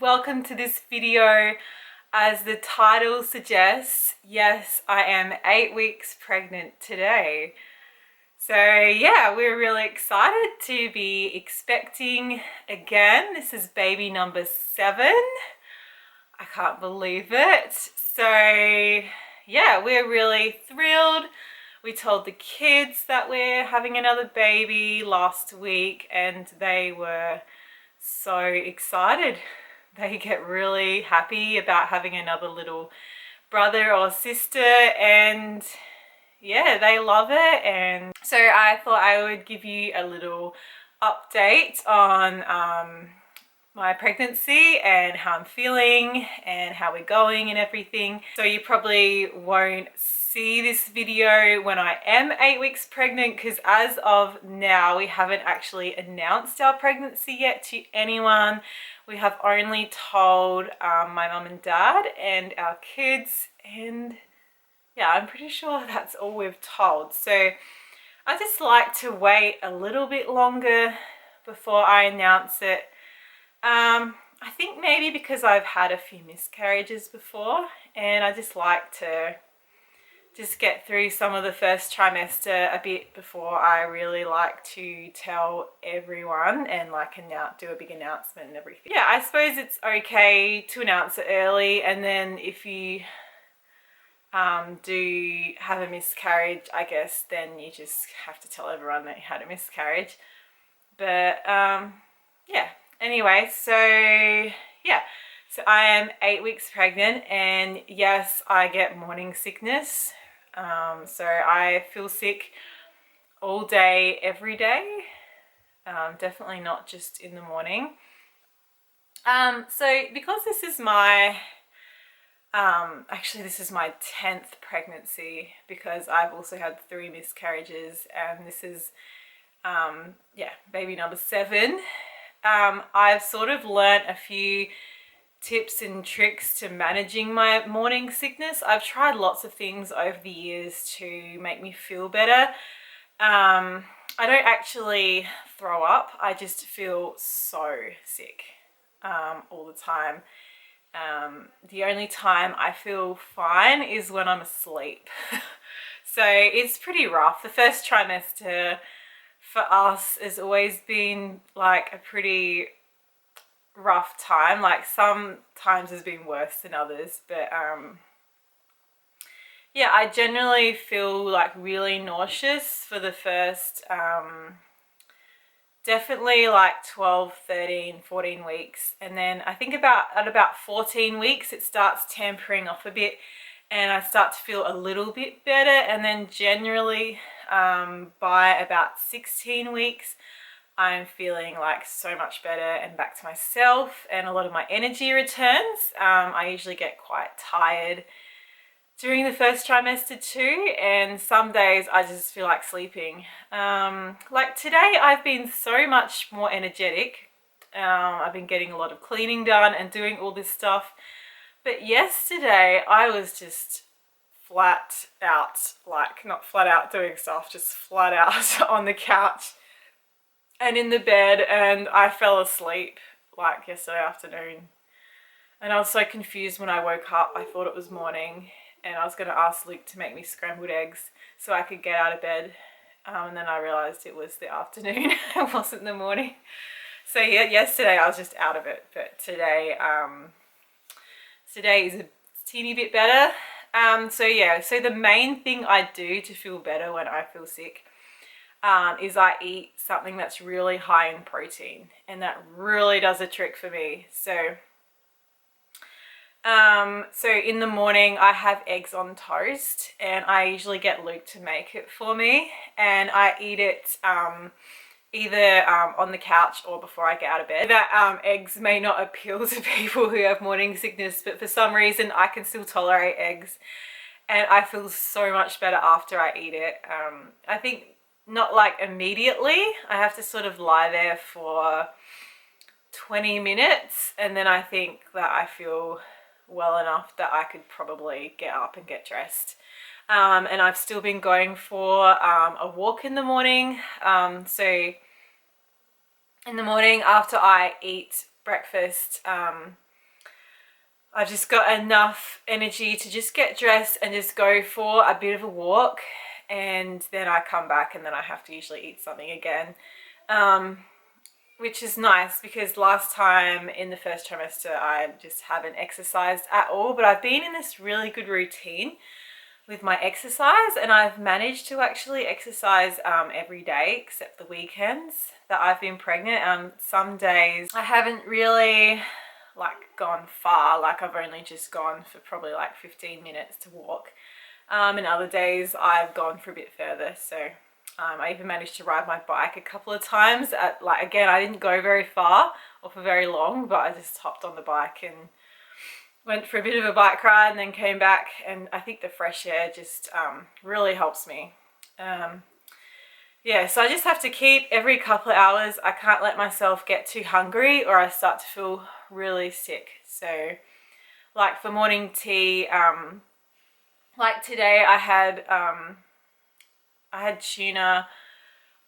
welcome to this video. As the title suggests, yes, I am 8 weeks pregnant today. So yeah, we're really excited to be expecting again. This is baby number 7. I can't believe it. So yeah, we're really thrilled. We told the kids that we're having another baby last week and they were so excited. They get really happy about having another little brother or sister, and yeah, they love it. And so I thought I would give you a little update on my pregnancy and how I'm feeling and how we're going and everything. So you probably won't see this video when I am 8 weeks pregnant, because as of now we haven't actually announced our pregnancy yet to anyone. We have only told my mum and dad and our kids, and yeah, I'm pretty sure that's all we've told. So I just like to wait a little bit longer before I announce it. I think maybe because I've had a few miscarriages before, and I just like to just get through some of the first trimester a bit before I really like to tell everyone and like do a big announcement and everything. Yeah, I suppose it's okay to announce it early, and then if you do have a miscarriage, I guess then you just have to tell everyone that you had a miscarriage. But yeah, anyway, so yeah, so I am 8 weeks pregnant, and yes, I get morning sickness. So I feel sick all day, every day. Definitely not just in the morning. So because this is my, actually this is my 10th pregnancy, because I've also had 3 miscarriages, and this is, yeah, baby number 7. I've sort of learnt a few tips and tricks to managing my morning sickness. I've tried lots of things over the years to make me feel better. I don't actually throw up. I just feel so sick all the time. The only time I feel fine is when I'm asleep. So it's pretty rough. The first trimester for us has always been like a pretty rough time. Like some times has been worse than others, but yeah, I generally feel like really nauseous for the first definitely like 12, 13, 14 weeks, and then I think at about 14 weeks it starts tampering off a bit and I start to feel a little bit better, and then generally by about 16 weeks I'm feeling like so much better and back to myself, and a lot of my energy returns. I usually get quite tired during the first trimester too, and some days I just feel like sleeping. Like today I've been so much more energetic. I've been getting a lot of cleaning done and doing all this stuff, but yesterday I was just flat out, like not flat out doing stuff, just flat out on the couch and in the bed, and I fell asleep like yesterday afternoon, and I was so confused when I woke up. I thought it was morning, and I was going to ask Luke to make me scrambled eggs so I could get out of bed, and then I realized it was the afternoon. It wasn't the morning. So yeah, yesterday I was just out of it, but today today is a teeny bit better. So yeah, so the main thing I do to feel better when I feel sick is I eat something that's really high in protein, and that really does a trick for me. So so in the morning I have eggs on toast, and I usually get Luke to make it for me, and I eat it either on the couch or before I get out of bed. That eggs may not appeal to people who have morning sickness, but for some reason I can still tolerate eggs, and I feel so much better after I eat it. I think not like immediately. I have to sort of lie there for 20 minutes, and then I think that I feel well enough that I could probably get up and get dressed. And I've still been going for a walk in the morning. So in the morning after I eat breakfast, I've just got enough energy to just get dressed and just go for a bit of a walk, and then I come back and then I have to usually eat something again, which is nice because last time in the first trimester I just haven't exercised at all, but I've been in this really good routine with my exercise, and I've managed to actually exercise every day except the weekends that I've been pregnant. Some days I haven't really like gone far, like I've only just gone for probably like 15 minutes to walk, and other days I've gone for a bit further. So I even managed to ride my bike a couple of times. Like again, I didn't go very far or for very long, but I just hopped on the bike and went for a bit of a bike ride and then came back, and I think the fresh air just really helps me. Yeah, so I just have to keep every couple of hours. I can't let myself get too hungry or I start to feel really sick. So like for morning tea, like today I had tuna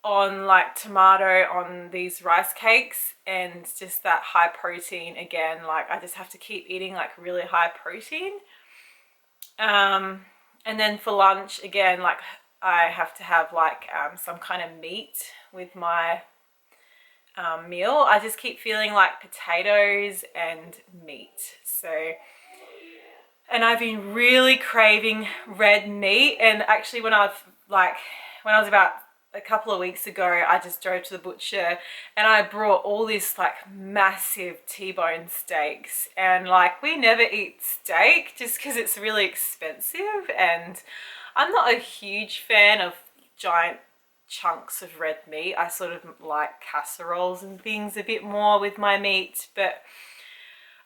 on like tomato on these rice cakes, and just that high protein again. Like I just have to keep eating like really high protein. And then for lunch again, like I have to have like some kind of meat with my meal. I just keep feeling like potatoes and meat. So, and I've been really craving red meat, and actually when I was about a couple of weeks ago, I just drove to the butcher and I brought all this like massive T-bone steaks, and like we never eat steak just because it's really expensive, and I'm not a huge fan of giant chunks of red meat. I sort of like casseroles and things a bit more with my meat. But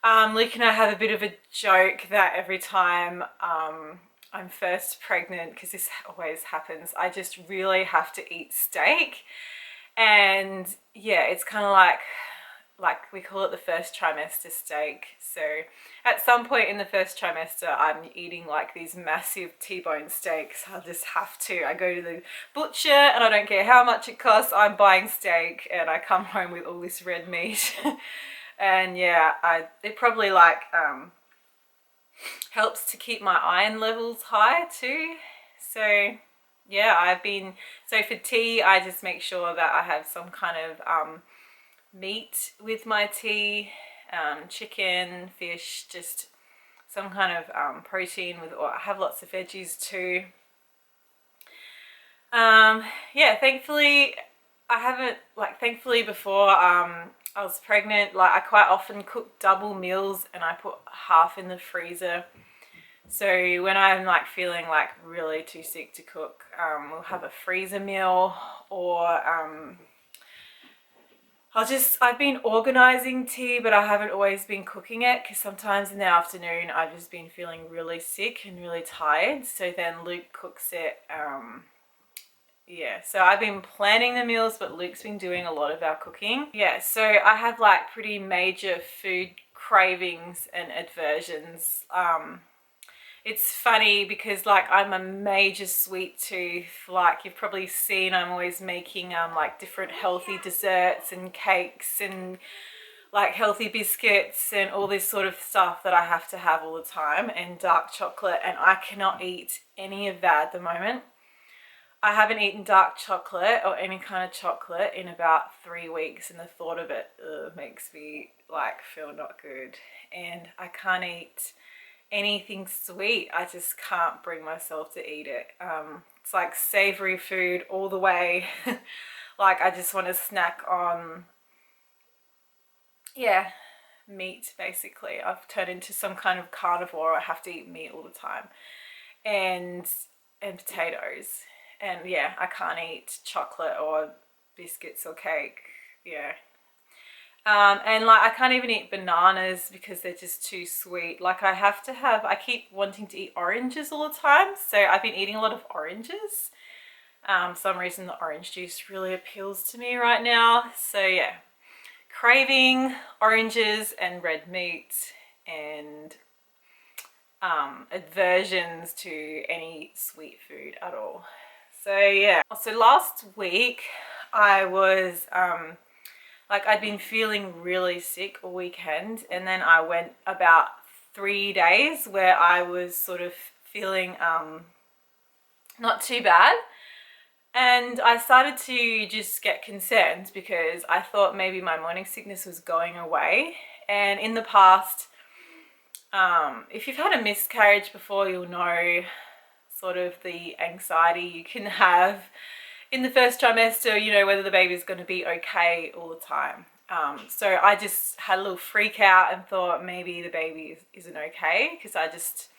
Luke and I have a bit of a joke that every time I'm first pregnant, because this always happens, I just really have to eat steak. And yeah, it's kind of like we call it the first trimester steak. So at some point in the first trimester, I'm eating like these massive T-bone steaks. I'll just have to. I go to the butcher and I don't care how much it costs. I'm buying steak and I come home with all this red meat. And yeah, it probably like helps to keep my iron levels high too. So yeah, so for tea, I just make sure that I have some kind of meat with my tea, chicken, fish, just some kind of protein or I have lots of veggies too. Yeah, thankfully thankfully before I was pregnant, like I quite often cook double meals and I put half in the freezer. So when I'm like feeling like really too sick to cook, we'll have a freezer meal, or I've been organising tea, but I haven't always been cooking it, because sometimes in the afternoon I've just been feeling really sick and really tired. So then Luke cooks it. Yeah, so I've been planning the meals, but Luke's been doing a lot of our cooking. Yeah, so I have like pretty major food cravings and aversions. It's funny because like I'm a major sweet tooth. Like you've probably seen, I'm always making like different healthy desserts and cakes and like healthy biscuits and all this sort of stuff that I have to have all the time, and dark chocolate, and I cannot eat any of that at the moment. I haven't eaten dark chocolate or any kind of chocolate in about 3 weeks, and the thought of it makes me like feel not good. And I can't eat anything sweet. I just can't bring myself to eat it. It's like savory food all the way. Like I just want to snack on, yeah, meat basically. I've turned into some kind of carnivore. I have to eat meat all the time, and potatoes. And yeah, I can't eat chocolate or biscuits or cake. Yeah. And like I can't even eat bananas because they're just too sweet. Like I keep wanting to eat oranges all the time. So I've been eating a lot of oranges. Some reason the orange juice really appeals to me right now. So yeah, craving oranges and red meat, and aversions to any sweet food at all. So yeah, so last week I was like I'd been feeling really sick all weekend, and then I went about 3 days where I was sort of feeling not too bad. And I started to just get concerned because I thought maybe my morning sickness was going away. And in the past, if you've had a miscarriage before, you'll know sort of the anxiety you can have in the first trimester, you know, whether the baby's going to be okay all the time. So I just had a little freak out and thought maybe the baby isn't okay, because I just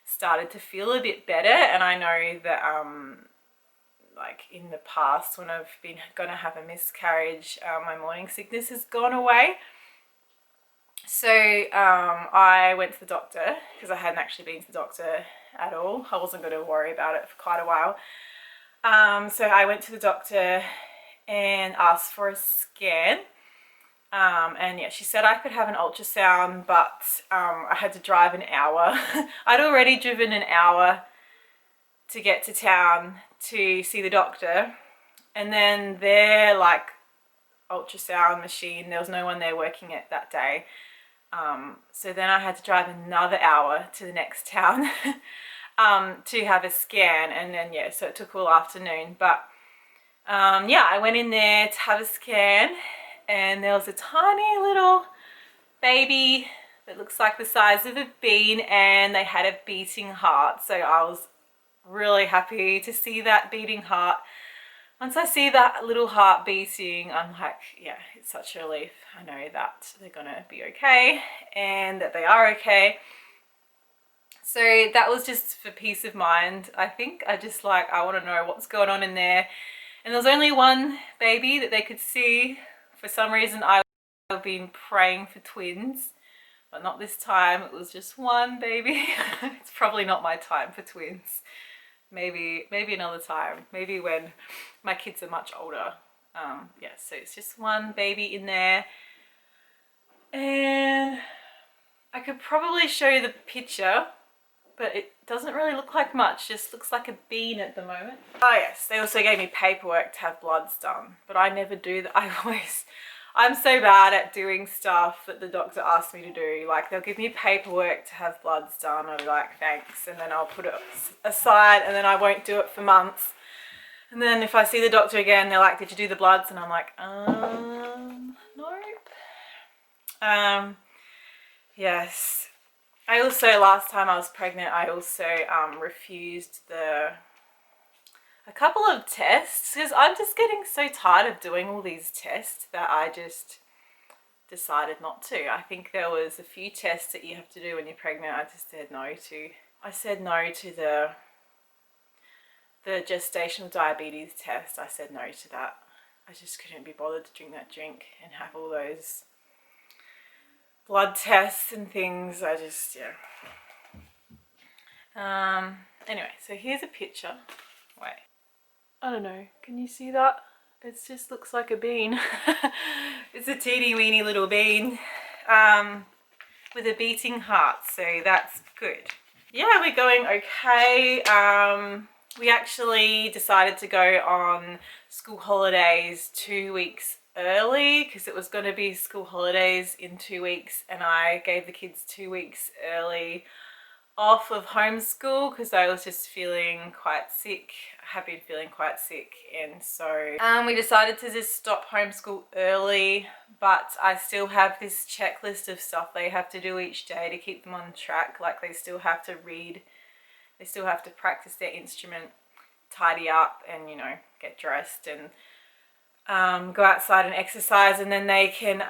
started to feel a bit better. And I know that like in the past when I've been gonna have a miscarriage, my morning sickness has gone away. So I went to the doctor because I hadn't actually been to the doctor at all. I wasn't going to worry about it for quite a while. So I went to the doctor and asked for a scan. And yeah, she said I could have an ultrasound, but I had to drive an hour. I'd already driven an hour to get to town to see the doctor. And then their like ultrasound machine, there was no one there working it that day. So then I had to drive another hour to the next town to have a scan, and then yeah, so it took all afternoon. But yeah, I went in there to have a scan, and there was a tiny little baby that looks like the size of a bean, and they had a beating heart. So I was really happy to see that beating heart. Once I see that little heart beating, I'm like, yeah, it's such a relief. I know that they're gonna be okay and that they are okay. So that was just for peace of mind. I think I just like, I want to know what's going on in there. And there was only one baby that they could see. For some reason, I've been praying for twins, but not this time. It was just one baby. It's probably not my time for twins. Maybe another time. Maybe when my kids are much older. Yeah, so it's just one baby in there. And I could probably show you the picture, but it doesn't really look like much. Just looks like a bean at the moment. Oh yes, they also gave me paperwork to have bloods done, but I never do that. I'm so bad at doing stuff that the doctor asked me to do. Like, they'll give me paperwork to have bloods done. I'll be like, thanks, and then I'll put it aside, and then I won't do it for months. And then if I see the doctor again, they're like, did you do the bloods? And I'm like, nope. Yes. I also, last time I was pregnant, I also refused a couple of tests, because I'm just getting so tired of doing all these tests that I just decided not to. I think there was a few tests that you have to do when you're pregnant. I just said no to. I said no to the gestational diabetes test. I said no to that. I just couldn't be bothered to drink that drink and have all those blood tests and things. I just, yeah. Anyway, so here's a picture. Wait. I don't know, can you see that? It just looks like a bean. It's a teeny weeny little bean with a beating heart, so that's good. Yeah, we're going okay. We actually decided to go on school holidays 2 weeks early because it was going to be school holidays in 2 weeks, and I gave the kids 2 weeks early off of homeschool because I was just feeling quite sick. I have been feeling quite sick, and so we decided to just stop homeschool early, but I still have this checklist of stuff they have to do each day to keep them on track. Like, they still have to read, they still have to practice their instrument, tidy up, and, you know, get dressed and go outside and exercise. And then they can,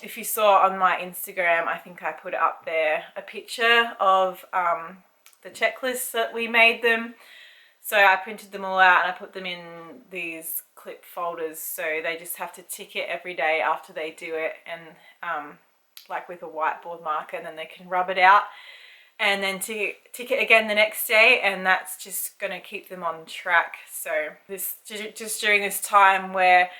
if you saw on my Instagram, I think I put it up there, a picture of the checklists that we made them. So I printed them all out and I put them in these clip folders, so they just have to tick it every day after they do it, and like with a whiteboard marker, and then they can rub it out and then tick it again the next day, and that's just going to keep them on track. So this, just during this time where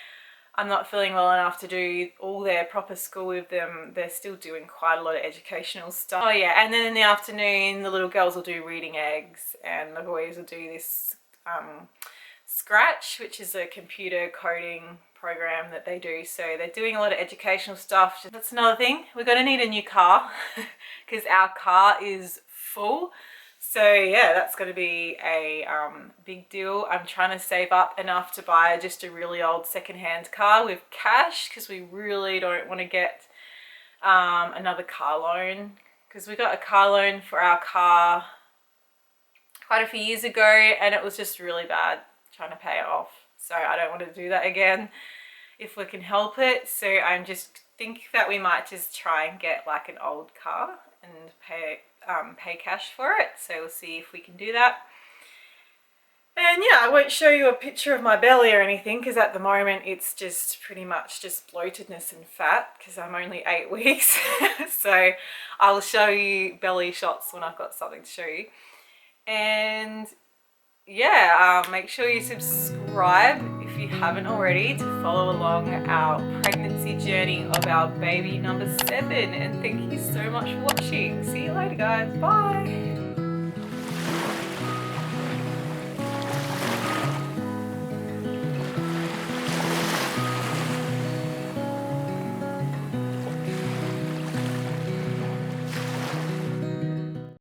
I'm not feeling well enough to do all their proper school with them, they're still doing quite a lot of educational stuff. Oh yeah, and then in the afternoon the little girls will do reading eggs, and the boys will do this Scratch, which is a computer coding program that they do. So they're doing a lot of educational stuff. That's another thing, we're going to need a new car because our car is full. So yeah, that's going to be a big deal. I'm trying to save up enough to buy just a really old secondhand car with cash, because we really don't want to get another car loan, because we got a car loan for our car quite a few years ago and it was just really bad trying to pay it off. So I don't want to do that again if we can help it. So I'm just thinking that we might just try and get like an old car and pay cash for it. So we'll see if we can do that. And yeah, I won't show you a picture of my belly or anything, because at the moment it's just pretty much just bloatedness and fat, because I'm only 8 weeks. So I'll show you belly shots when I've got something to show you. And yeah, make sure you subscribe if you haven't already, to follow along our pregnancy journey of our baby number 7. And thank you so much for watching. See you later, guys. Bye.